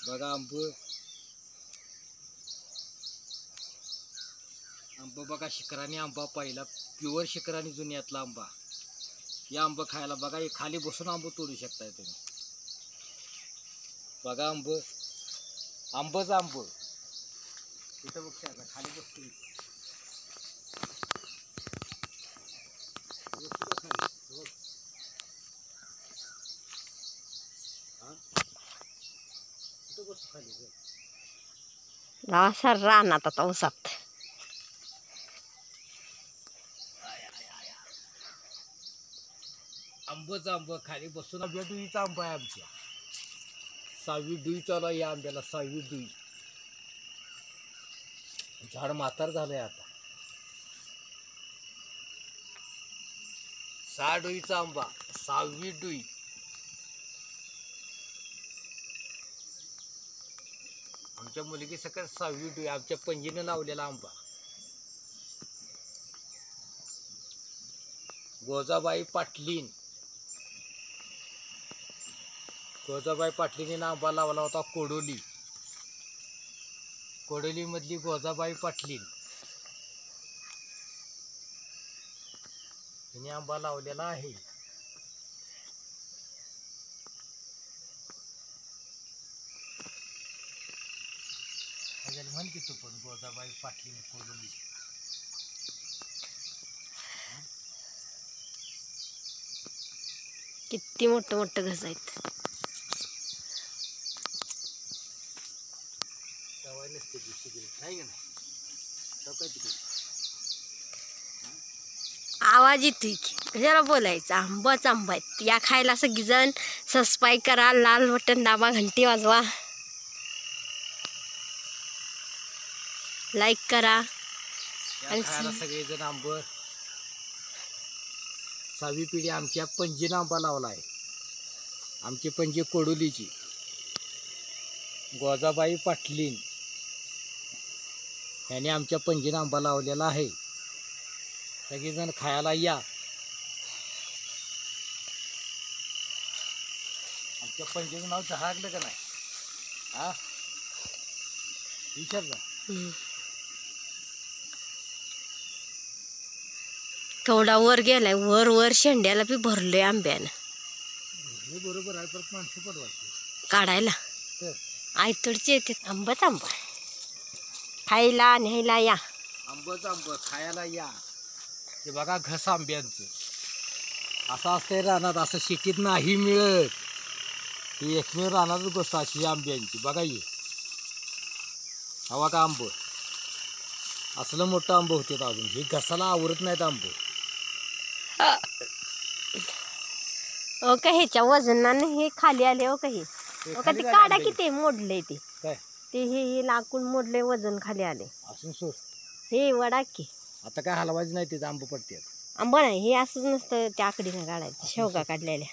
बघा आंब बघा शिखराने आंबा पहिला प्युअर शिखराने जुन्यातला आंबा. या आंबा खायला बघा हे खाली बसून आंबा तोडू शकताय तुम्ही. बघा आंबच आंब इथं बघ खाली बसतो. असा रानात आता ऊसात आंबच आंब खाली बसून. आंब्या डुईचा आंबा आहे आमच्या. 6वी डुई चालू आहे या आंब्याला. 6वी डुई. झाड म्हातार झालंय आता. 6 डुईचा आंबा. 6वी डुई. आमच्या मुलगी सकट 6वी डुई. आमच्या पंजीनं लावलेला आंबा. गोजाबाई पाटलीने आंबा लावला होता. कोडोली मधली गोजाबाई पाटलीन हिने आंबा लावलेला आहे. म्हण की तू पण गोजाबाई पाटलीन कोडोली. किती मोठं मोठं घस आहेत. आवाज येतोय की कशाला बोलायचं. आंबाच आंबा आहेत. या खायला सगळीजण सबस्क्राईब करा, लाल बटन दाबा, घंटी वाजवा, लाईक करा. आणि सगळेजण आंब 6वी पिढी आमच्या पंजीनं आंबा लावला आहे. आमची पंजी कोडोलीची गोजाबाई पाटलीन याने आमच्या पंजीनं आंबा लावलेला आहे. सगळेजण खायला या. आमच्या पंजीचं नाव झळकलं का नाही? हा विचार ना. थोडा वर गेलाय. वर शेंड्याला बी भरलोय आंब्यानं. बरोबर आहे. परत माणसं पडवायची काढायला आयतोडचे येते. आंबाच आंबा खायला न्यायला या. आंबच आंब खायला या. हे बघा घस आंब्यांचं असं असतंय रानात. असं शेतीत नाही मिळत. ही एकमेव रानातच गोष्ट अशी आंब्यांची. बघा ये हवा का आंब असलं मोठं आंब होते अजून. हे घसाला आवरत नाहीत आंब. का ह्याच्या वजनाने हे खाली आले. हो का हे ते काढा किती मोडले. ते हे लाकूड मोडले. वजन खाली आले. असून सोड हे वडा की आता काय हलवायचं नाही. ते आंब पडते. आंबा नाही हे असंच नसतं. त्या आकडीनं काढायचं. शेवगा काढलेल्या